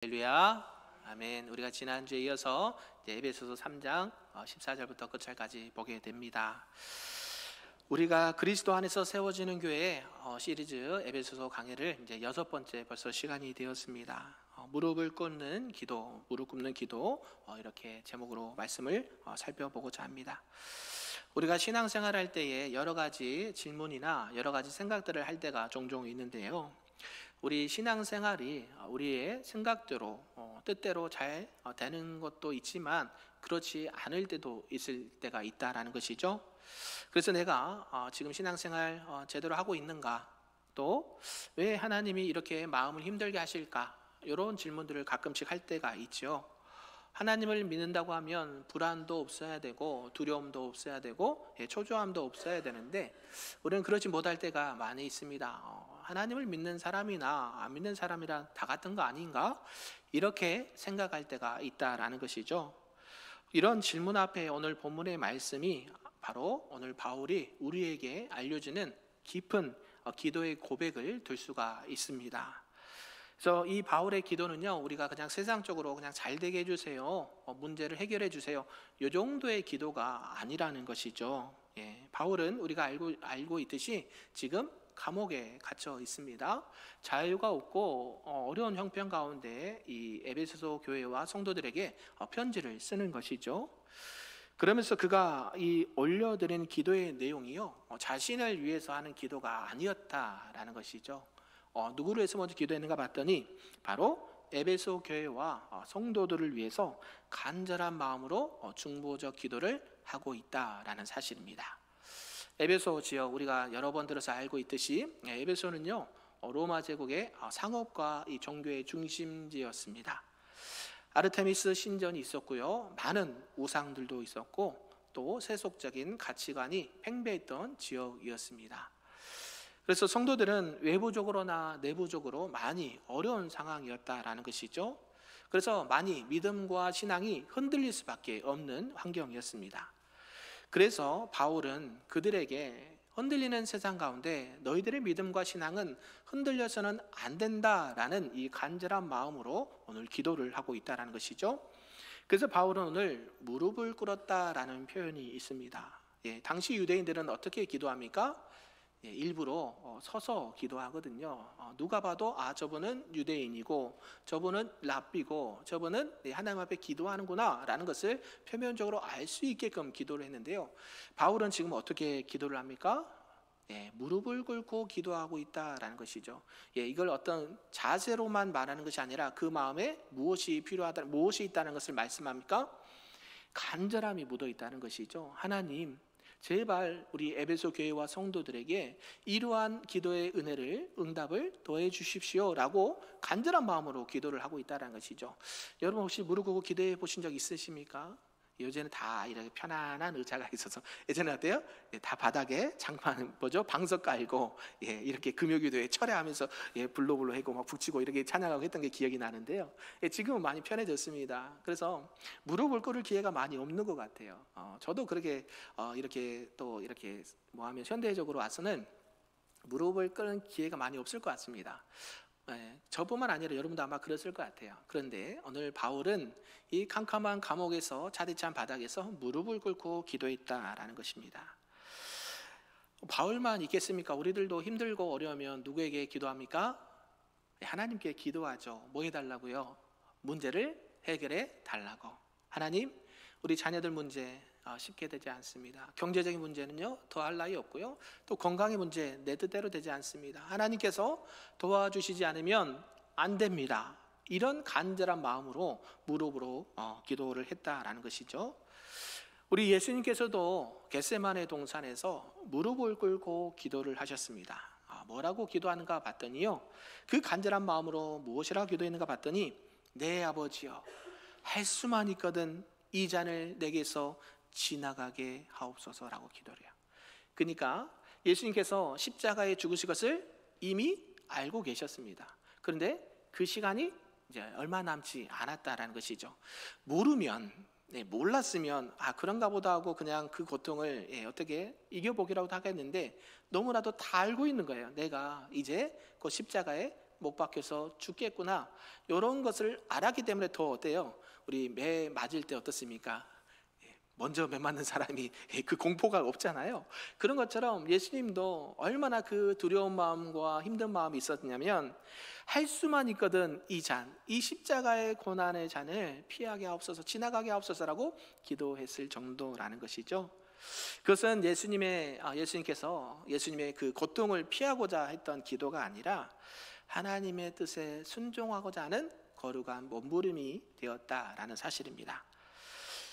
할렐루야, 아멘. 우리가 지난주에 이어서 이제 에베소서 3장 14절부터 끝절까지 보게 됩니다. 우리가 그리스도 안에서 세워지는 교회 시리즈 에베소서 강해를 이제 6번째 벌써 시간이 되었습니다. 무릎을 꿇는 기도, 무릎 꿇는 기도, 이렇게 제목으로 말씀을 살펴보고자 합니다. 우리가 신앙생활 할 때에 여러 가지 질문이나 여러 가지 생각들을 할 때가 종종 있는데요. 우리 신앙생활이 우리의 생각대로 뜻대로 잘 되는 것도 있지만 그렇지 않을 때도 있을 때가 있다라는 것이죠. 그래서 내가 지금 신앙생활 제대로 하고 있는가, 또 왜 하나님이 이렇게 마음을 힘들게 하실까, 이런 질문들을 가끔씩 할 때가 있죠. 하나님을 믿는다고 하면 불안도 없어야 되고 두려움도 없어야 되고 초조함도 없어야 되는데 우리는 그러지 못할 때가 많이 있습니다. 하나님을 믿는 사람이나 안 믿는 사람이랑 다 같은 거 아닌가? 이렇게 생각할 때가 있다라는 것이죠. 이런 질문 앞에 오늘 본문의 말씀이 바로 오늘 바울이 우리에게 알려주는 깊은 기도의 고백을 들 수가 있습니다. 그래서 이 바울의 기도는요, 우리가 그냥 세상적으로 그냥 잘 되게 해주세요, 문제를 해결해 주세요, 이 정도의 기도가 아니라는 것이죠. 바울은 우리가 알고 있듯이 지금 감옥에 갇혀 있습니다. 자유가 없고 어려운 형편 가운데 이 에베소서 교회와 성도들에게 편지를 쓰는 것이죠. 그러면서 그가 이 올려드린 기도의 내용이요, 자신을 위해서 하는 기도가 아니었다라는 것이죠. 누구를 위해서 먼저 기도했는가 봤더니 바로 에베소 교회와 성도들을 위해서 간절한 마음으로 중보적 기도를 하고 있다라는 사실입니다. 에베소 지역, 우리가 여러 번 들어서 알고 있듯이 에베소는요, 로마 제국의 상업과 이 종교의 중심지였습니다. 아르테미스 신전이 있었고요, 많은 우상들도 있었고 또 세속적인 가치관이 팽배했던 지역이었습니다. 그래서 성도들은 외부적으로나 내부적으로 많이 어려운 상황이었다라는 것이죠. 그래서 많이 믿음과 신앙이 흔들릴 수밖에 없는 환경이었습니다. 그래서 바울은 그들에게 흔들리는 세상 가운데 너희들의 믿음과 신앙은 흔들려서는 안 된다라는 이 간절한 마음으로 오늘 기도를 하고 있다는 것이죠. 그래서 바울은 오늘 무릎을 꿇었다라는 표현이 있습니다. 당시 유대인들은 어떻게 기도합니까? 일부러 서서 기도하거든요. 누가 봐도 저분은 유대인이고 저분은 랍비고 저분은 하나님 앞에 기도하는구나 라는 것을 표면적으로 알 수 있게끔 기도를 했는데요. 바울은 지금 어떻게 기도를 합니까? 무릎을 꿇고 기도하고 있다라는 것이죠. 이걸 어떤 자세로만 말하는 것이 아니라 그 마음에 무엇이 필요하다, 무엇이 있다는 것을 말씀합니까? 간절함이 묻어 있다는 것이죠. 하나님, 제발 우리 에베소 교회와 성도들에게 이러한 기도의 은혜를, 응답을 더해 주십시오 라고 간절한 마음으로 기도를 하고 있다는 것이죠. 여러분 혹시 무릎 꿇고 기도해 보신 적 있으십니까? 요새는 다 이렇게 편안한 의자가 있어서, 예전에 어때요? 다 바닥에 장판 방석 깔고 이렇게 금요기도에 철회하면서 불로불로 하고 막 북치고 이렇게 찬양하고 했던 게 기억이 나는데요. 지금은 많이 편해졌습니다. 그래서 무릎을 꿇을 기회가 많이 없는 것 같아요. 저도 그렇게 이렇게 또 이렇게 하면 현대적으로 와서는 무릎을 꿇는 기회가 많이 없을 것 같습니다. 저뿐만 아니라 여러분도 아마 그랬을 것 같아요. 그런데 오늘 바울은 이 캄캄한 감옥에서 차디찬 바닥에서 무릎을 꿇고 기도했다라는 것입니다. 바울만 있겠습니까? 우리들도 힘들고 어려우면 누구에게 기도합니까? 하나님께 기도하죠. 뭐 해달라고요? 문제를 해결해 달라고. 하나님, 우리 자녀들 문제 쉽게 되지 않습니다. 경제적인 문제는요, 더할 나위 없고요, 또 건강의 문제 내 뜻대로 되지 않습니다. 하나님께서 도와주시지 않으면 안 됩니다. 이런 간절한 마음으로 무릎으로 기도를 했다라는 것이죠. 우리 예수님께서도 겟세마네 동산에서 무릎을 꿇고 기도를 하셨습니다. 뭐라고 기도하는가 봤더니요, 그 간절한 마음으로 무엇이라고 기도했는가 봤더니 내 아버지여, 할 수만 있거든 이 잔을 내게서 지나가게 하옵소서라고 기도를 해요. 그러니까 예수님께서 십자가에 죽으실 것을 이미 알고 계셨습니다. 그런데 그 시간이 이제 얼마 남지 않았다라는 것이죠. 몰랐으면 그런가 보다 하고 그냥 그 고통을 어떻게 이겨보기라도 하겠는데, 너무나도 다 알고 있는 거예요. 내가 이제 그 십자가에 못 박혀서 죽겠구나, 이런 것을 알았기 때문에 더 어때요? 우리 매 맞을 때 어떻습니까? 먼저 매 맞는 사람이 그 공포가 없잖아요. 그런 것처럼 예수님도 얼마나 그 두려운 마음과 힘든 마음이 있었냐면, 할 수만 있거든 이 잔, 이 십자가의 고난의 잔을 피하게 하옵소서, 지나가게 하옵소서라고 기도했을 정도라는 것이죠. 그것은 예수님께서 예수님의 그 고통을 피하고자 했던 기도가 아니라 하나님의 뜻에 순종하고자 하는 거룩한 몸부림이 되었다라는 사실입니다.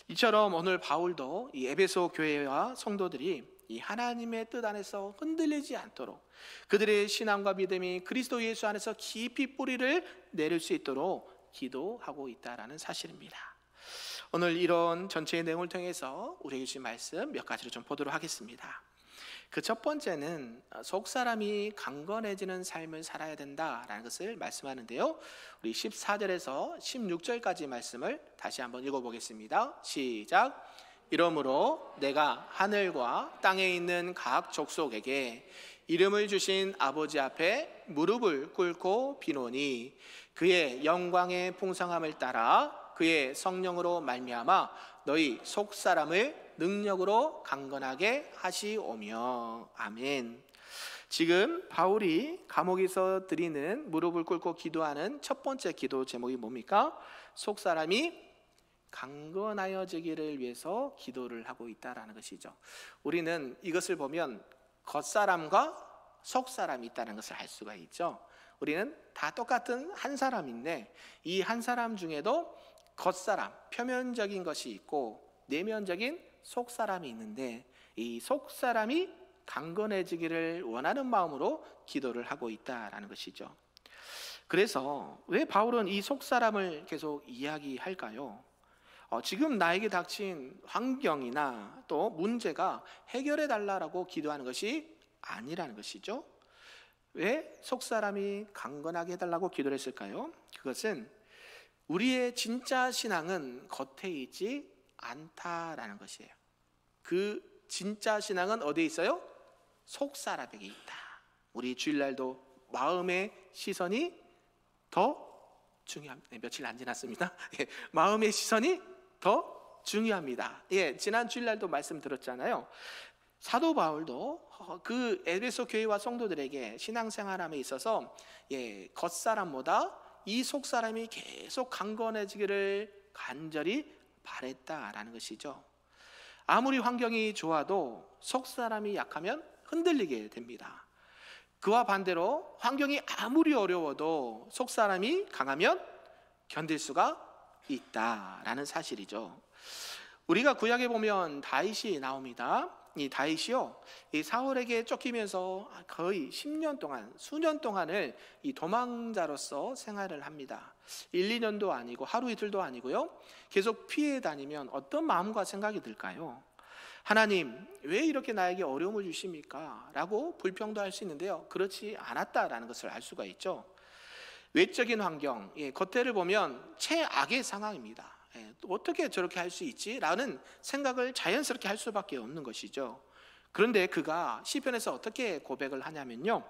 이처럼 오늘 바울도 이 에베소 교회와 성도들이 이 하나님의 뜻 안에서 흔들리지 않도록, 그들의 신앙과 믿음이 그리스도 예수 안에서 깊이 뿌리를 내릴 수 있도록 기도하고 있다라는 사실입니다. 오늘 이런 전체의 내용을 통해서 우리에게 주신 말씀 몇 가지를 좀 보도록 하겠습니다. 그 첫 번째는 속사람이 강건해지는 삶을 살아야 된다라는 것을 말씀하는데요, 우리 14절에서 16절까지 말씀을 다시 한번 읽어보겠습니다. 시작. 이러므로 내가 하늘과 땅에 있는 각 족속에게 이름을 주신 아버지 앞에 무릎을 꿇고 비노니, 그의 영광의 풍성함을 따라 그의 성령으로 말미암아 너희 속사람을 능력으로 강건하게 하시오며. 아멘. 지금 바울이 감옥에서 드리는 무릎을 꿇고 기도하는 첫 번째 기도 제목이 뭡니까? 속사람이 강건하여지기를 위해서 기도를 하고 있다라는 것이죠. 우리는 이것을 보면 겉사람과 속사람이 있다는 것을 알 수가 있죠. 우리는 다 똑같은 한 사람인데, 이 한 사람 중에도 겉사람, 표면적인 것이 있고 내면적인 속사람이 있는데, 이 속사람이 강건해지기를 원하는 마음으로 기도를 하고 있다라는 것이죠. 그래서 왜 바울은 이 속사람을 계속 이야기할까요? 지금 나에게 닥친 환경이나 또 문제가 해결해 달라고 기도하는 것이 아니라는 것이죠. 왜 속사람이 강건하게 해달라고 기도를 했을까요? 그것은 우리의 진짜 신앙은 겉에 있지 않다라는 것이에요. 그 진짜 신앙은 어디에 있어요? 속사람에게 있다. 우리 주일날도 마음의 시선이 더 중요합니다. 며칠 안 지났습니다. 마음의 시선이 더 중요합니다. 지난 주일날도 말씀 들었잖아요. 사도 바울도 그 에베소 교회와 성도들에게 신앙생활함에 있어서 겉사람보다 이 속사람이 계속 강건해지기를 간절히 바랬다라는 것이죠. 아무리 환경이 좋아도 속사람이 약하면 흔들리게 됩니다. 그와 반대로 환경이 아무리 어려워도 속사람이 강하면 견딜 수가 있다라는 사실이죠. 우리가 구약에 보면 다윗이 나옵니다. 이 다윗이요, 이 사울에게 쫓기면서 거의 10년 동안, 수년 동안을 이 도망자로서 생활을 합니다. 1, 2년도 아니고 하루 이틀도 아니고요, 계속 피해 다니면 어떤 마음과 생각이 들까요? 하나님, 왜 이렇게 나에게 어려움을 주십니까? 라고 불평도 할 수 있는데요, 그렇지 않았다라는 것을 알 수가 있죠. 외적인 환경, 겉에를 보면 최악의 상황입니다. 어떻게 저렇게 할 수 있지? 라는 생각을 자연스럽게 할 수밖에 없는 것이죠. 그런데 그가 시편에서 어떻게 고백을 하냐면요,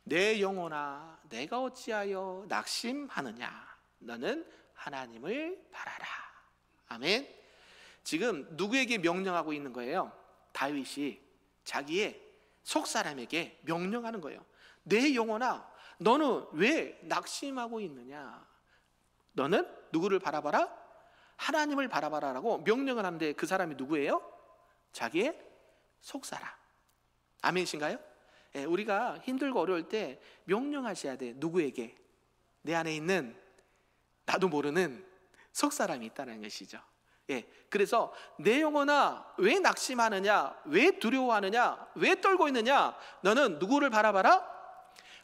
내 영혼아 내가 어찌하여 낙심하느냐, 너는 하나님을 바라라. 아멘. 지금 누구에게 명령하고 있는 거예요? 다윗이 자기의 속사람에게 명령하는 거예요. 내 영혼아 너는 왜 낙심하고 있느냐, 너는 누구를 바라봐라? 하나님을 바라봐라라고 명령을 하는데, 그 사람이 누구예요? 자기의 속사람. 아멘이신가요? 우리가 힘들고 어려울 때 명령하셔야 돼. 누구에게? 내 안에 있는 나도 모르는 속사람이 있다는 것이죠. 그래서 내 영혼아 왜 낙심하느냐, 왜 두려워하느냐, 왜 떨고 있느냐, 너는 누구를 바라봐라?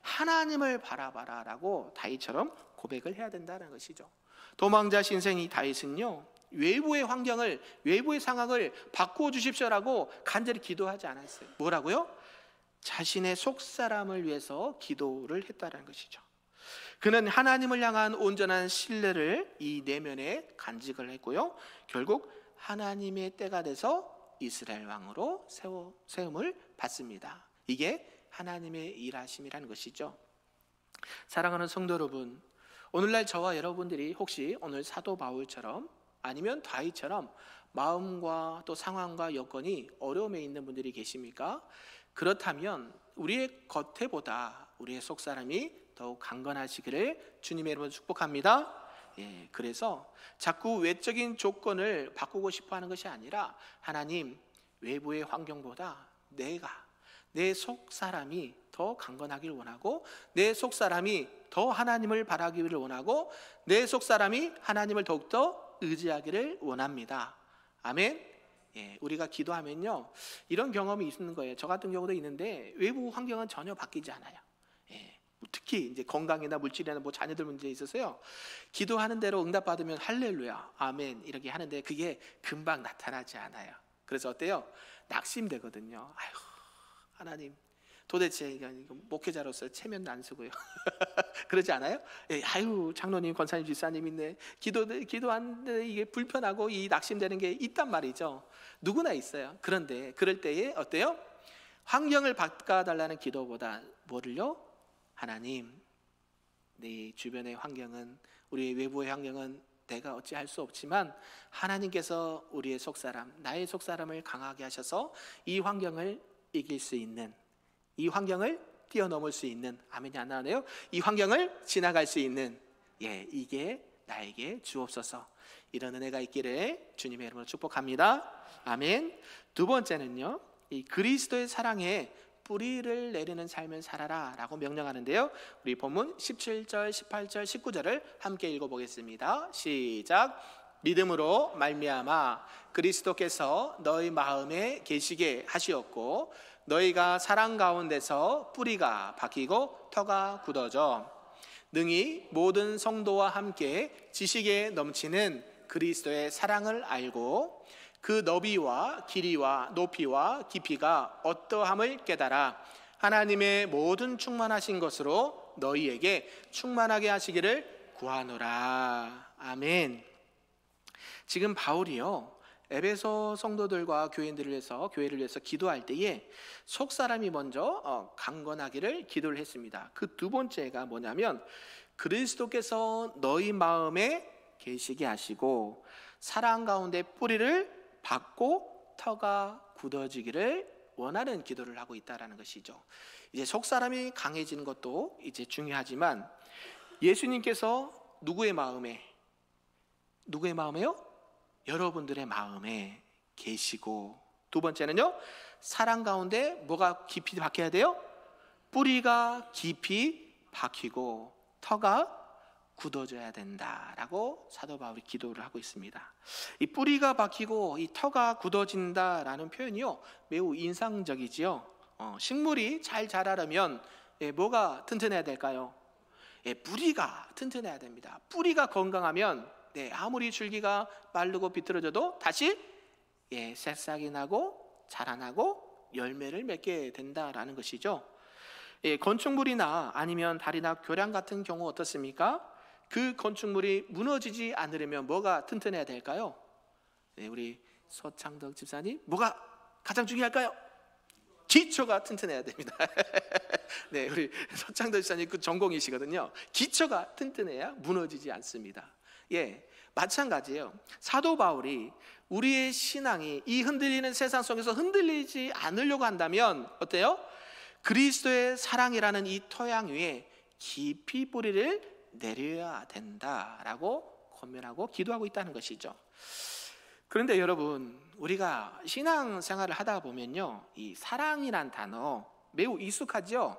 하나님을 바라봐라 라고 다윗처럼 고백을 해야 된다는 것이죠. 도망자 신생이 다윗은요, 외부의 환경을, 외부의 상황을 바꾸어 주십시오라고 간절히 기도하지 않았어요. 뭐라고요? 자신의 속사람을 위해서 기도를 했다는 것이죠. 그는 하나님을 향한 온전한 신뢰를 이 내면에 간직을 했고요, 결국 하나님의 때가 돼서 이스라엘 왕으로 세움을 받습니다. 이게 하나님의 일하심이라는 것이죠. 사랑하는 성도 여러분, 오늘날 저와 여러분들이 혹시 오늘 사도 바울처럼 아니면 다윗처럼 마음과 또 상황과 여건이 어려움에 있는 분들이 계십니까? 그렇다면 우리의 겉에보다 우리의 속사람이 더욱 강건하시기를 주님의 이름으로 축복합니다. 그래서 자꾸 외적인 조건을 바꾸고 싶어 하는 것이 아니라 하나님, 외부의 환경보다 내 속사람이 더 강건하기를 원하고, 내 속사람이 더 하나님을 바라기를 원하고, 내 속사람이 하나님을 더욱더 의지하기를 원합니다. 아멘. 우리가 기도하면요, 이런 경험이 있는 거예요. 저 같은 경우도 있는데 외부 환경은 전혀 바뀌지 않아요. 특히 이제 건강이나 물질이나 뭐 자녀들 문제에 있어서요, 기도하는 대로 응답받으면 할렐루야, 아멘 이렇게 하는데 그게 금방 나타나지 않아요. 그래서 어때요? 낙심되거든요. 아유, 하나님, 도대체 이거 목회자로서 체면도 안 쓰고요. 그러지 않아요? 아유, 장로님, 권사님, 집사님 있네. 기도하는데 이게 불편하고 이 낙심되는 게 있단 말이죠. 누구나 있어요. 그런데 그럴 때에 어때요? 환경을 바꿔달라는 기도보다 뭐를요? 하나님, 내 주변의 환경은, 우리의 외부의 환경은 내가 어찌할 수 없지만 하나님께서 우리의 속사람, 나의 속사람을 강하게 하셔서 이 환경을 이길 수 있는, 이 환경을 뛰어넘을 수 있는, 아멘이 안 나오네요. 이 환경을 지나갈 수 있는, 이게 나에게 주옵소서. 이런 은혜가 있기를 주님의 이름으로 축복합니다. 아멘. 두 번째는요, 이 그리스도의 사랑에 뿌리를 내리는 삶을 살아라 라고 명령하는데요, 우리 본문 17절, 18절, 19절을 함께 읽어보겠습니다. 시작. 믿음으로 말미암아 그리스도께서 너희 마음에 계시게 하시었고, 너희가 사랑 가운데서 뿌리가 박히고 터가 굳어져 능히 모든 성도와 함께 지식에 넘치는 그리스도의 사랑을 알고 그 너비와 길이와 높이와 깊이가 어떠함을 깨달아 하나님의 모든 충만하신 것으로 너희에게 충만하게 하시기를 구하노라. 아멘. 지금 바울이요, 에베소 성도들과 교회를 위해서 기도할 때에 속사람이 먼저 강건하기를 기도를 했습니다. 그 두 번째가 뭐냐면, 그리스도께서 너희 마음에 계시게 하시고 사랑 가운데 뿌리를 박고 터가 굳어지기를 원하는 기도를 하고 있다라는 것이죠. 이제 속사람이 강해지는 것도 이제 중요하지만, 예수님께서 누구의 마음에요? 여러분들의 마음에 계시고, 두 번째는요, 사랑 가운데 뭐가 깊이 박혀야 돼요? 뿌리가 깊이 박히고 터가 굳어져야 된다라고 사도 바울이 기도를 하고 있습니다. 이 뿌리가 박히고 이 터가 굳어진다라는 표현이요, 매우 인상적이지요. 식물이 잘 자라려면 뭐가 튼튼해야 될까요? 뿌리가 튼튼해야 됩니다. 뿌리가 건강하면 아무리 줄기가 마르고 비틀어져도 다시 새싹이 나고 자라나고 열매를 맺게 된다라는 것이죠. 건축물이나 아니면 다리나 교량 같은 경우 어떻습니까? 그 건축물이 무너지지 않으려면 뭐가 튼튼해야 될까요? 우리 서창덕 집사님, 뭐가 가장 중요할까요? 기초가 튼튼해야 됩니다. 우리 서창덕 집사님 그 전공이시거든요. 기초가 튼튼해야 무너지지 않습니다. 마찬가지예요. 사도 바울이 우리의 신앙이 이 흔들리는 세상 속에서 흔들리지 않으려고 한다면 어때요? 그리스도의 사랑이라는 이 토양 위에 깊이 뿌리를 내려야 된다라고 권면하고 기도하고 있다는 것이죠. 그런데 여러분, 우리가 신앙생활을 하다 보면요, 이 사랑이란 단어 매우 익숙하죠?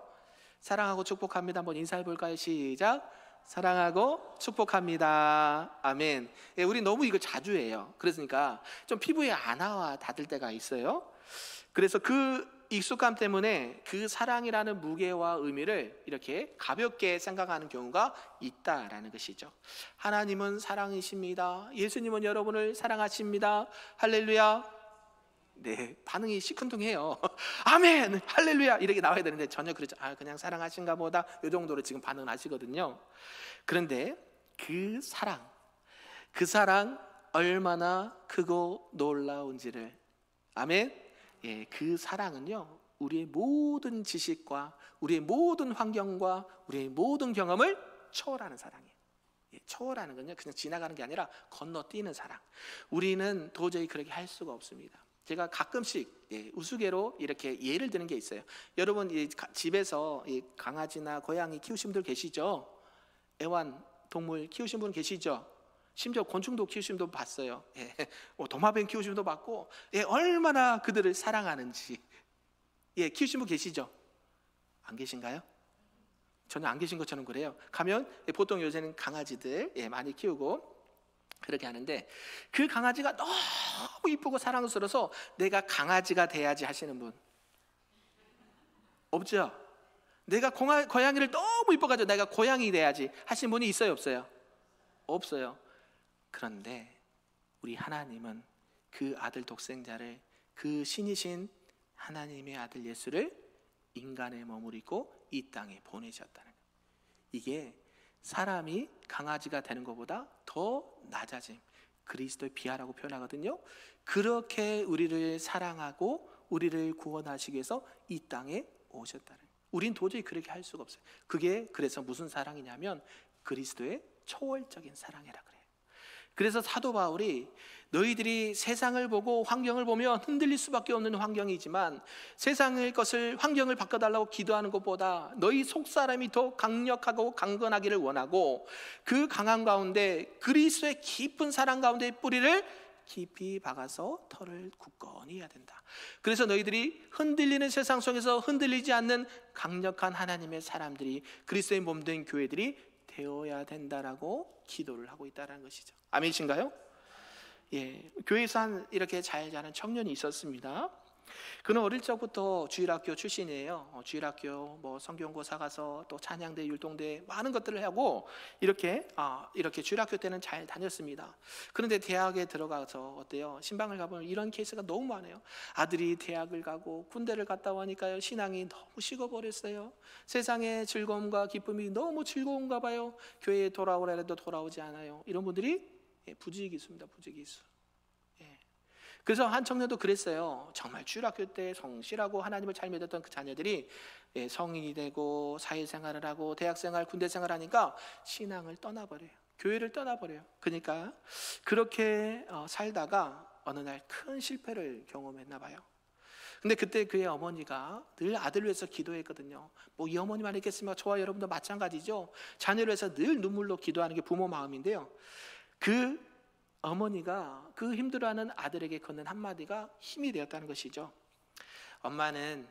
사랑하고 축복합니다. 한번 인사해 볼까요? 시작. 사랑하고 축복합니다. 아멘. 우리 너무 이거 자주 해요. 그러니까 좀 피부에 안화가 닿을 때가 있어요. 그래서 그 익숙함 때문에 그 사랑이라는 무게와 의미를 이렇게 가볍게 생각하는 경우가 있다라는 것이죠. 하나님은 사랑이십니다. 예수님은 여러분을 사랑하십니다. 할렐루야. 반응이 시큰둥해요. 아멘, 할렐루야 이렇게 나와야 되는데 전혀 그렇죠. 그냥 사랑하신가 보다, 이 정도로 지금 반응을 하시거든요. 그런데 그 사랑 얼마나 크고 놀라운지를, 아멘. 그 사랑은요, 우리의 모든 지식과 우리의 모든 환경과 우리의 모든 경험을 초월하는 사랑이에요. 초월하는 건요, 그냥 지나가는 게 아니라 건너뛰는 사랑. 우리는 도저히 그렇게 할 수가 없습니다. 제가 가끔씩 우스개로 이렇게 예를 드는 게 있어요. 여러분 집에서 강아지나 고양이 키우신 분들 계시죠? 애완동물 키우신 분 계시죠? 심지어 곤충도 키우신 분도 봤어요. 도마뱀 키우신 분도 봤고, 얼마나 그들을 사랑하는지. 키우신 분 계시죠? 안 계신가요? 전혀 안 계신 것처럼 그래요. 가면 보통 요새는 강아지들 많이 키우고 그렇게 하는데, 그 강아지가 너무 이쁘고 사랑스러워서 내가 강아지가 돼야지 하시는 분 없죠? 내가 고양이를 너무 이뻐가지고 내가 고양이 돼야지 하시는 분이 있어요, 없어요? 없어요. 그런데 우리 하나님은 그 아들 독생자를, 그 신이신 하나님의 아들 예수를 인간에 머무르고 이 땅에 보내셨다는 거예요. 이게 사람이 강아지가 되는 것보다 더 낮아짐, 그리스도의 비하라고 표현하거든요. 그렇게 우리를 사랑하고 우리를 구원하시기 위해서 이 땅에 오셨다는 거예요. 우린 도저히 그렇게 할 수가 없어요. 그게 그래서 무슨 사랑이냐면 그리스도의 초월적인 사랑이라 그래요. 그래서 사도 바울이 너희들이 세상을 보고 환경을 보면 흔들릴 수밖에 없는 환경이지만 세상의 것을, 환경을 바꿔달라고 기도하는 것보다 너희 속사람이 더 강력하고 강건하기를 원하고, 그 강한 가운데 그리스도의 깊은 사랑 가운데 뿌리를 깊이 박아서 털을 굳건히 해야 된다. 그래서 너희들이 흔들리는 세상 속에서 흔들리지 않는 강력한 하나님의 사람들이, 그리스도의 몸된 교회들이 되어야 된다라고 기도를 하고 있다는 것이죠. 아멘이신가요? 교회에서 이렇게 잘 자란 청년이 있었습니다. 그는 어릴 적부터 주일학교 출신이에요. 주일학교, 성경고사 가서 또 찬양대, 율동대 많은 것들을 하고 이렇게 주일학교 때는 잘 다녔습니다. 그런데 대학에 들어가서 어때요? 신방을 가보면 이런 케이스가 너무 많아요. 아들이 대학을 가고 군대를 갔다 오니까요, 신앙이 너무 식어버렸어요. 세상의 즐거움과 기쁨이 너무 즐거운가 봐요. 교회에 돌아오라 해도 돌아오지 않아요. 이런 분들이 부지기수입니다. 부지기수. 그래서 한 청년도 그랬어요. 정말 주일학교 때 성실하고 하나님을 잘 믿었던 그 자녀들이 성인이 되고 사회생활을 하고 대학생활, 군대생활을 하니까 신앙을 떠나버려요. 교회를 떠나버려요. 그러니까 그렇게 살다가 어느 날 큰 실패를 경험했나 봐요. 근데 그때 그의 어머니가 늘 아들을 위해서 기도했거든요. 이 어머니만 했겠습니까? 저와 여러분도 마찬가지죠. 자녀를 위해서 늘 눈물로 기도하는 게 부모 마음인데요. 그 어머니가 그 힘들어하는 아들에게 건넨 한마디가 힘이 되었다는 것이죠. 엄마는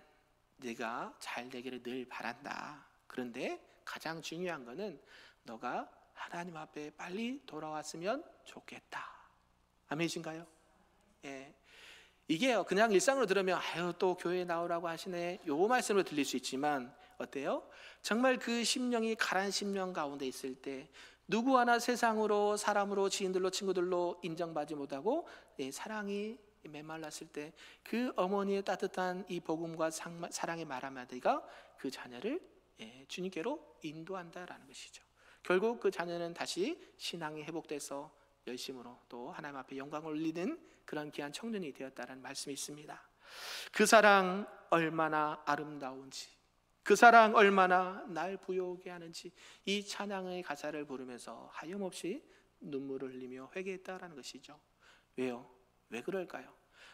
네가 잘 되기를 늘 바란다. 그런데 가장 중요한 거는 너가 하나님 앞에 빨리 돌아왔으면 좋겠다. 아멘이신가요? 이게요, 그냥 일상으로 들으면 아유 또 교회에 나오라고 하시네, 요 말씀으로 들릴 수 있지만 어때요? 정말 그 심령이 가란 심령 가운데 있을 때 누구 하나 세상으로, 사람으로, 지인들로, 친구들로 인정받지 못하고 사랑이 메말랐을 때 그 어머니의 따뜻한 이 복음과 사랑의 말 한마디가 그 자녀를 주님께로 인도한다라는 것이죠. 결국 그 자녀는 다시 신앙이 회복돼서 열심으로 또 하나님 앞에 영광을 올리는 그런 귀한 청년이 되었다는 말씀이 있습니다. 그 사랑 얼마나 아름다운지, 그 사랑 얼마나 날 부여오게 하는지 이 찬양의 가사를 부르면서 하염없이 눈물을 흘리며 회개했다라는 것이죠. 왜요? 왜 그럴까요?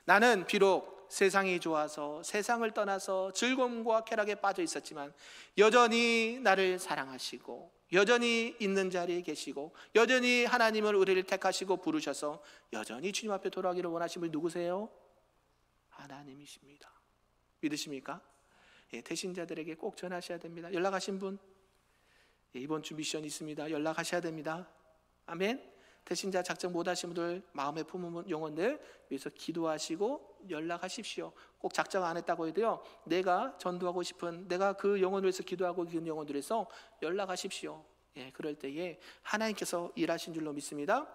나는 비록 세상이 좋아서 세상을 떠나서 즐거움과 쾌락에 빠져 있었지만 여전히 나를 사랑하시고 여전히 있는 자리에 계시고 여전히 하나님을 우리를 택하시고 부르셔서 여전히 주님 앞에 돌아가기를 원하시는 분이 누구세요? 하나님이십니다. 믿으십니까? 태신자들에게 꼭 전하셔야 됩니다. 연락하신 분, 이번 주 미션 있습니다. 연락하셔야 됩니다. 아멘. 태신자 작정 못하신 분들, 마음에 품은 영혼들 위해서 기도하시고 연락하십시오. 꼭 작정 안 했다고 해도요, 내가 전도하고 싶은, 내가 그 영혼을 위해서 기도하고 있는 영혼들에서 연락하십시오. 그럴 때에 하나님께서 일하신 줄로 믿습니다.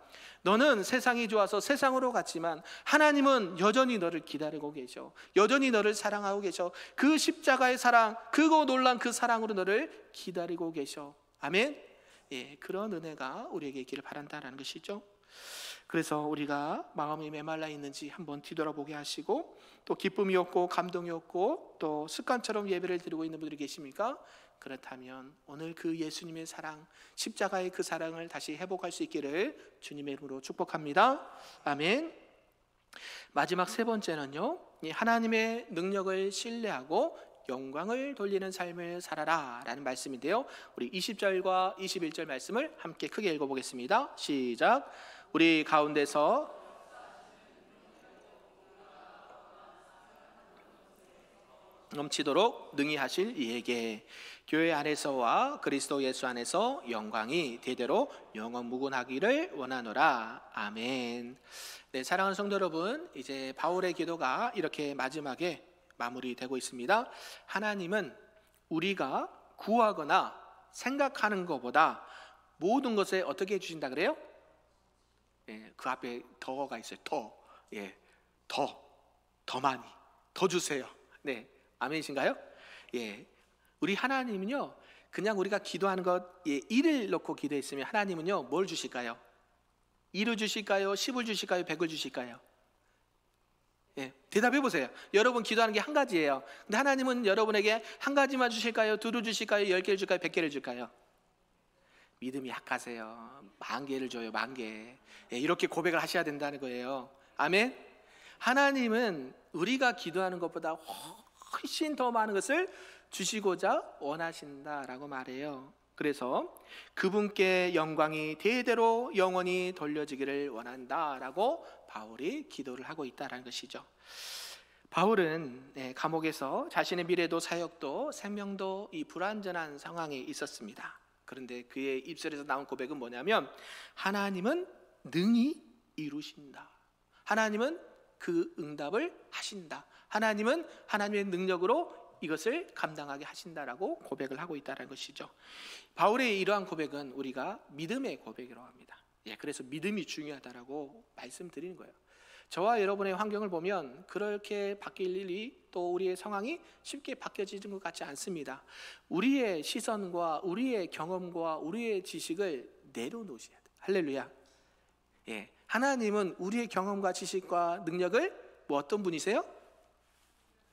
너는 세상이 좋아서 세상으로 갔지만 하나님은 여전히 너를 기다리고 계셔. 여전히 너를 사랑하고 계셔. 그 십자가의 사랑, 크고 놀란 그 사랑으로 너를 기다리고 계셔. 아멘. 그런 은혜가 우리에게 있기를 바란다라는 것이죠. 그래서 우리가 마음이 메말라 있는지 한번 뒤돌아보게 하시고, 또 기쁨이 없고 감동이 없고 또 습관처럼 예배를 드리고 있는 분들이 계십니까? 그렇다면 오늘 그 예수님의 사랑, 십자가의 그 사랑을 다시 회복할 수 있기를 주님의 이름으로 축복합니다. 아멘. 마지막 세 번째는요, 하나님의 능력을 신뢰하고 영광을 돌리는 삶을 살아라 라는 말씀인데요, 우리 20절과 21절 말씀을 함께 크게 읽어보겠습니다. 시작. 우리 가운데서 넘치도록 능히 하실 이에게 교회 안에서와 그리스도 예수 안에서 영광이 대대로 영원무궁하기를 원하노라. 아멘. 네, 사랑하는 성도 여러분, 이제 바울의 기도가 이렇게 마지막에 마무리되고 있습니다. 하나님은 우리가 구하거나 생각하는 것보다 모든 것에 어떻게 해주신다 그래요? 예, 그 앞에 더가 있어요. 더 많이, 더 주세요. 네, 아멘이신가요? 예, 우리 하나님은요, 그냥 우리가 기도하는 것, 1을 놓고 기도했으면 하나님은요 뭘 주실까요? 2를 주실까요? 10을 주실까요? 100을 주실까요? 예, 대답해 보세요. 여러분 기도하는 게 한 가지예요. 근데 하나님은 여러분에게 한 가지만 주실까요? 2를 주실까요? 10개를 줄까요? 100개를 줄까요? 믿음이 약하세요. 10,000개를 줘요. 10,000개. 예, 이렇게 고백을 하셔야 된다는 거예요. 아멘. 하나님은 우리가 기도하는 것보다 훨씬 더 많은 것을 주시고자 원하신다라고 말해요. 그래서 그분께 영광이 대대로 영원히 돌려지기를 원한다라고 바울이 기도를 하고 있다는 것이죠. 바울은 감옥에서 자신의 미래도 사역도 생명도 이 불완전한 상황에 있었습니다. 그런데 그의 입술에서 나온 고백은 뭐냐면, 하나님은 능히 이루신다. 하나님은 그 응답을 하신다. 하나님은 하나님의 능력으로 이것을 감당하게 하신다라고 고백을 하고 있다는 것이죠. 바울의 이러한 고백은 우리가 믿음의 고백이라고 합니다. 그래서 믿음이 중요하다라고 말씀드리는 거예요. 저와 여러분의 환경을 보면 그렇게 바뀔 일이, 또 우리의 상황이 쉽게 바뀌어지는 것 같지 않습니다. 우리의 시선과 우리의 경험과 우리의 지식을 내려놓으셔야 돼요. 할렐루야. 하나님은 우리의 경험과 지식과 능력을 어떤 분이세요?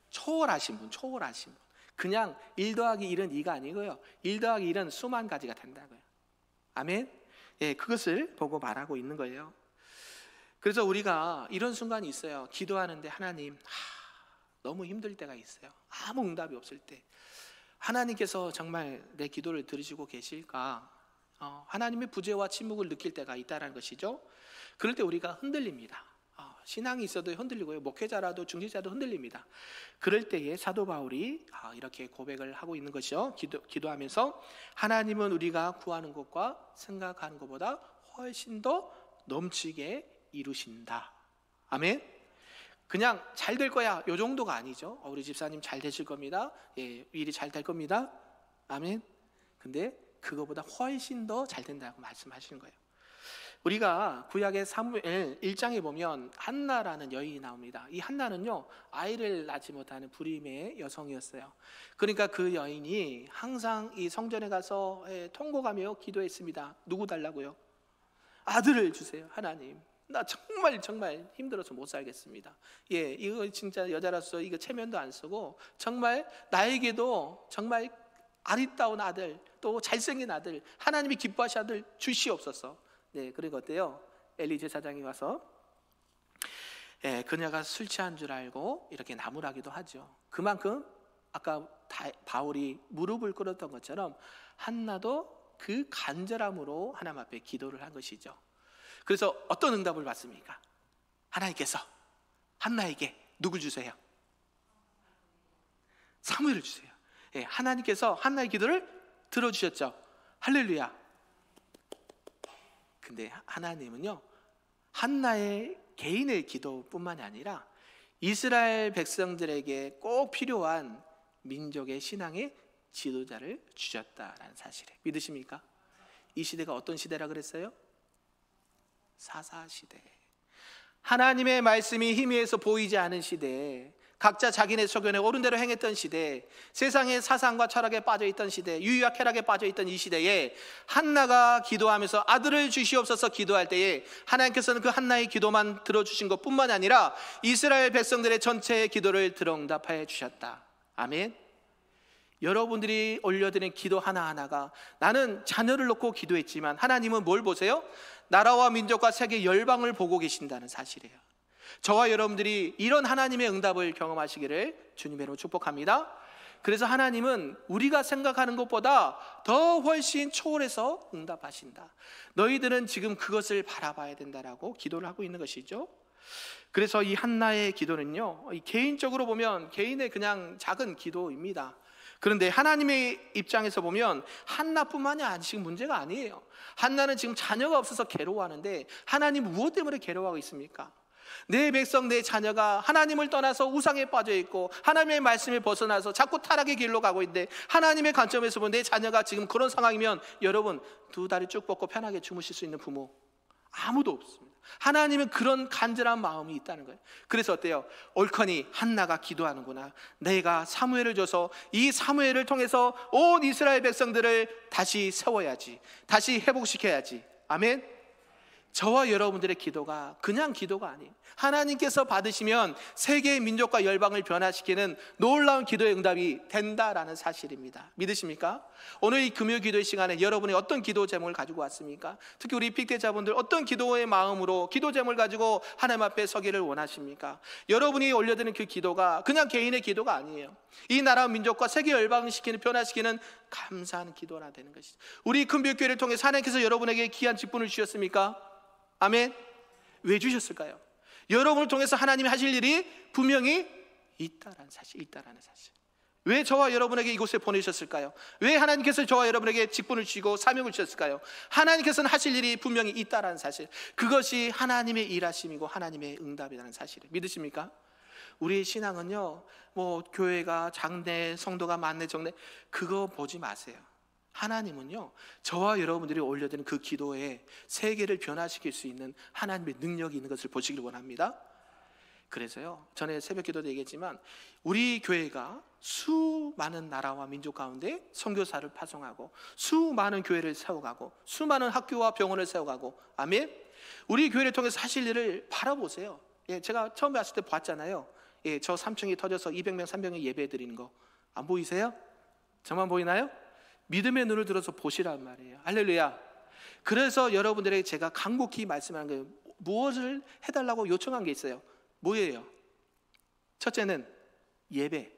초월하신 분, 초월하신 분. 그냥 1 더하기 1은 2가 아니고요, 1 더하기 1은 수만 가지가 된다고요. 아멘. 그것을 보고 말하고 있는 거예요. 그래서 우리가 이런 순간이 있어요. 기도하는데 하나님, 너무 힘들 때가 있어요. 아무 응답이 없을 때 하나님께서 정말 내 기도를 들으시고 계실까? 하나님의 부재와 침묵을 느낄 때가 있다는 것이죠. 그럴 때 우리가 흔들립니다. 신앙이 있어도 흔들리고요, 목회자라도 중직자도 흔들립니다. 그럴 때에 사도 바울이 이렇게 고백을 하고 있는 것이죠. 기도하면서 하나님은 우리가 구하는 것과 생각하는 것보다 훨씬 더 넘치게 이루신다. 아멘. 그냥 잘 될 거야, 요 정도가 아니죠. 우리 집사님 잘 되실 겁니다. 일이 잘 될 겁니다. 아멘. 근데 그거보다 훨씬 더 잘 된다고 말씀하시는 거예요. 우리가 구약의 사무엘 1장에 보면 한나라는 여인이 나옵니다. 이 한나는요, 아이를 낳지 못하는 불임의 여성이었어요. 그러니까 그 여인이 항상 이 성전에 가서 통곡하며 기도했습니다. 누구 달라고요? 아들을 주세요. 하나님, 나 정말 힘들어서 못 살겠습니다. 이거 진짜 여자로서 이거 체면도 안 쓰고, 정말 나에게도 정말 아리따운 아들, 또 잘생긴 아들, 하나님이 기뻐하신 아들 주시옵소서. 그리고 어때요? 엘리 제사장이 와서 그녀가 술 취한 줄 알고 이렇게 나무라기도 하죠. 그만큼 아까 바울이 무릎을 꿇었던 것처럼 한나도 그 간절함으로 하나님 앞에 기도를 한 것이죠. 그래서 어떤 응답을 받습니까? 하나님께서 한나에게 누굴 주세요? 사무엘을 주세요. 하나님께서 한나의 기도를 들어주셨죠. 할렐루야. 근데 하나님은요, 한나의 개인의 기도뿐만이 아니라 이스라엘 백성들에게 꼭 필요한 민족의 신앙의 지도자를 주셨다라는 사실을 믿으십니까? 이 시대가 어떤 시대라 그랬어요? 사사시대. 하나님의 말씀이 희미해서 보이지 않은 시대에 각자 자기네 소견에 옳은 대로 행했던 시대, 세상의 사상과 철학에 빠져있던 시대, 유유와 쾌락에 빠져있던 이 시대에 한나가 기도하면서 아들을 주시옵소서 기도할 때에 하나님께서는 그 한나의 기도만 들어주신 것뿐만 아니라 이스라엘 백성들의 전체의 기도를 들어응답하여 주셨다. 아멘. 여러분들이 올려드린 기도 하나하나가, 나는 자녀를 놓고 기도했지만 하나님은 뭘 보세요? 나라와 민족과 세계 열방을 보고 계신다는 사실이에요. 저와 여러분들이 이런 하나님의 응답을 경험하시기를 주님의 이름으로 축복합니다. 그래서 하나님은 우리가 생각하는 것보다 더 훨씬 초월해서 응답하신다. 너희들은 지금 그것을 바라봐야 된다라고 기도를 하고 있는 것이죠. 그래서 이 한나의 기도는요, 개인적으로 보면 개인의 그냥 작은 기도입니다. 그런데 하나님의 입장에서 보면 한나뿐만이 지금 문제가 아니에요. 한나는 지금 자녀가 없어서 괴로워하는데 하나님 무엇 때문에 괴로워하고 있습니까? 내 백성, 내 자녀가 하나님을 떠나서 우상에 빠져 있고 하나님의 말씀을 벗어나서 자꾸 타락의 길로 가고 있는데, 하나님의 관점에서 보면 내 자녀가 지금 그런 상황이면 여러분, 두 다리 쭉 뻗고 편하게 주무실 수 있는 부모 아무도 없습니다. 하나님은 그런 간절한 마음이 있다는 거예요. 그래서 어때요? 옳거니 한나가 기도하는구나. 내가 사무엘을 줘서 이 사무엘을 통해서 온 이스라엘 백성들을 다시 세워야지, 다시 회복시켜야지. 아멘. 저와 여러분들의 기도가 그냥 기도가 아니에요. 하나님께서 받으시면 세계의 민족과 열방을 변화시키는 놀라운 기도의 응답이 된다라는 사실입니다. 믿으십니까? 오늘 이 금요 기도의 시간에 여러분이 어떤 기도 제목을 가지고 왔습니까? 특히 우리 픽대자분들 어떤 기도의 마음으로 기도 제목을 가지고 하나님 앞에 서기를 원하십니까? 여러분이 올려드는 그 기도가 그냥 개인의 기도가 아니에요. 이 나라 민족과 세계 열방을 시키는, 변화시키는 감사하는 기도라 되는 것이죠. 우리 금요교회를 통해 하나님께서 여러분에게 귀한 직분을 주셨습니까? 아멘. 왜 주셨을까요? 여러분을 통해서 하나님이 하실 일이 분명히 있다라는 사실. 왜 저와 여러분에게 이곳에 보내셨을까요? 왜 하나님께서 저와 여러분에게 직분을 주시고 사명을 주셨을까요? 하나님께서는 하실 일이 분명히 있다라는 사실, 그것이 하나님의 일하심이고 하나님의 응답이라는 사실을 믿으십니까? 우리의 신앙은요, 뭐 교회가 장대, 성도가 많네 적네, 그거 보지 마세요. 하나님은요, 저와 여러분들이 올려드린 그 기도에 세계를 변화시킬 수 있는 하나님의 능력이 있는 것을 보시길 원합니다. 그래서요, 전에 새벽 기도도 얘기했지만 우리 교회가 수많은 나라와 민족 가운데 선교사를 파송하고 수많은 교회를 세워가고 수많은 학교와 병원을 세워가고, 아멘. 우리 교회를 통해서 하실 일을 바라보세요. 예, 제가 처음에 왔을 때 봤잖아요. 예, 저 3층이 터져서 200명, 300명 예배 드리는 거 안 보이세요? 저만 보이나요? 믿음의 눈을 들어서 보시란 말이에요. 할렐루야. 그래서 여러분들에게 제가 간곡히 말씀하는 거예요. 무엇을 해달라고 요청한 게 있어요. 뭐예요? 첫째는 예배.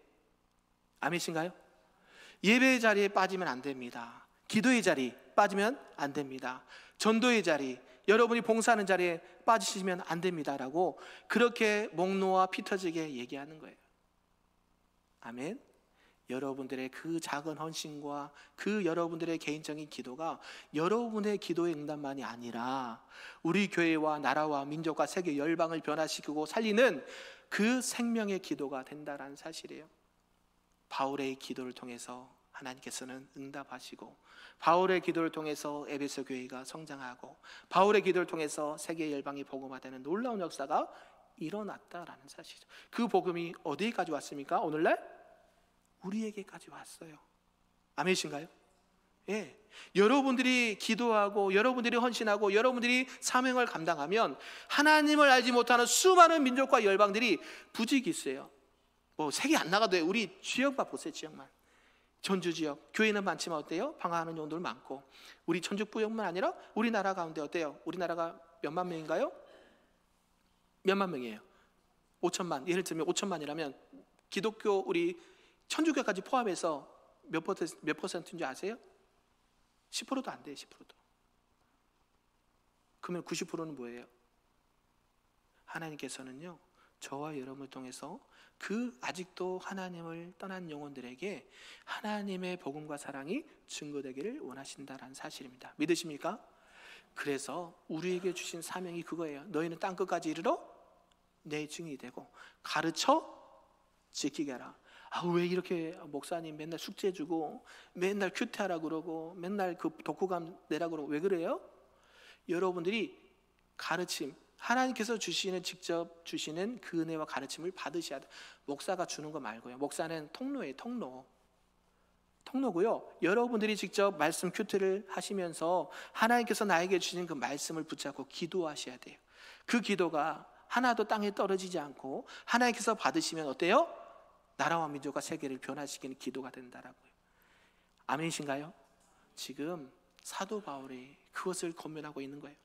아멘이신가요? 예배의 자리에 빠지면 안 됩니다. 기도의 자리 빠지면 안 됩니다. 전도의 자리, 여러분이 봉사하는 자리에 빠지시면 안 됩니다라고 그렇게 목 놓아 피 터지게 얘기하는 거예요. 아멘. 여러분들의 그 작은 헌신과 그 여러분들의 개인적인 기도가 여러분의 기도의 응답만이 아니라 우리 교회와 나라와 민족과 세계 열방을 변화시키고 살리는 그 생명의 기도가 된다는 사실이에요. 바울의 기도를 통해서 하나님께서는 응답하시고, 바울의 기도를 통해서 에베소 교회가 성장하고, 바울의 기도를 통해서 세계 열방이 복음화되는 놀라운 역사가 일어났다라는 사실이죠. 그 복음이 어디까지 왔습니까? 오늘날 우리에게까지 왔어요. 아멘이신가요? 예. 여러분들이 기도하고 여러분들이 헌신하고 여러분들이 사명을 감당하면 하나님을 알지 못하는 수많은 민족과 열방들이 부지기수예요. 뭐 세계 안 나가도 돼요. 우리 지역만 보세요. 지역만. 전주 지역 교회는 많지만 어때요? 방황하는 용도는 많고, 우리 전주뿐만 아니라 우리나라 가운데 어때요? 우리나라가 몇만 명인가요? 몇만 명이에요? 5천만. 예를 들면 5천만이라면 기독교 우리 천주교까지 포함해서 몇 퍼센트인지 아세요? 10%도 안 돼요. 10%도. 그러면 90%는 뭐예요? 하나님께서는요, 저와 여러분을 통해서 그 아직도 하나님을 떠난 영혼들에게 하나님의 복음과 사랑이 증거되기를 원하신다라는 사실입니다. 믿으십니까? 그래서 우리에게 주신 사명이 그거예요. 너희는 땅끝까지 이르러 내 증인이 되고 가르쳐 지키게 하라. 왜 이렇게 목사님 맨날 숙제 주고 맨날 큐티하라 그러고 맨날 그 독후감 내라 그러고 왜 그래요? 여러분들이 가르침, 하나님께서 직접 주시는 그 은혜와 가르침을 받으셔야 돼요. 목사가 주는 거 말고요. 목사는 통로예요. 통로고요. 여러분들이 직접 말씀 큐트를 하시면서 하나님께서 나에게 주신 그 말씀을 붙잡고 기도하셔야 돼요. 그 기도가 하나도 땅에 떨어지지 않고 하나님께서 받으시면 어때요? 나라와 민족과 세계를 변화시키는 기도가 된다라고요. 아멘이신가요? 지금 사도 바울이 그것을 권면하고 있는 거예요.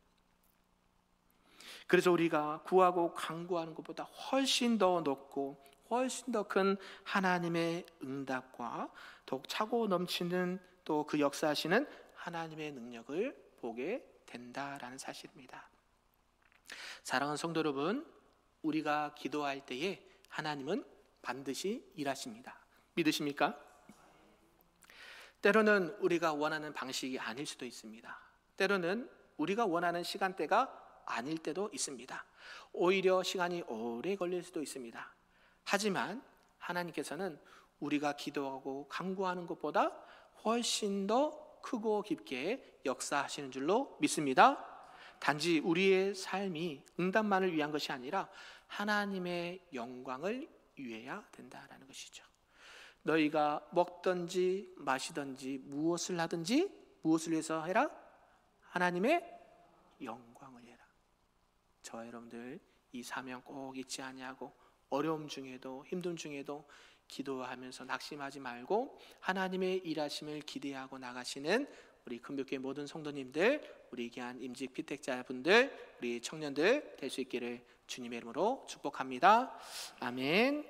그래서 우리가 구하고 간구하는 것보다 훨씬 더 높고 훨씬 더 큰 하나님의 응답과 더욱 차고 넘치는 또 그 역사하시는 하나님의 능력을 보게 된다라는 사실입니다. 사랑하는 성도 여러분, 우리가 기도할 때에 하나님은 반드시 일하십니다. 믿으십니까? 때로는 우리가 원하는 방식이 아닐 수도 있습니다. 때로는 우리가 원하는 시간대가 아닐 때도 있습니다. 오히려 시간이 오래 걸릴 수도 있습니다. 하지만 하나님께서는 우리가 기도하고 간구하는 것보다 훨씬 더 크고 깊게 역사하시는 줄로 믿습니다. 단지 우리의 삶이 응답만을 위한 것이 아니라 하나님의 영광을 위해야 된다라는 것이죠. 너희가 먹든지 마시든지 무엇을 하든지 무엇을 위해서 해라? 하나님의 영광을 해라. 저와 여러분들 이 사명 꼭 잊지 아니하고 어려움 중에도 힘듦 중에도 기도하면서 낙심하지 말고 하나님의 일하심을 기대하고 나가시는 우리 금빛교회 모든 성도님들, 우리 귀한 임직 피택자분들, 우리 청년들 될 수 있기를 주님의 이름으로 축복합니다. 아멘.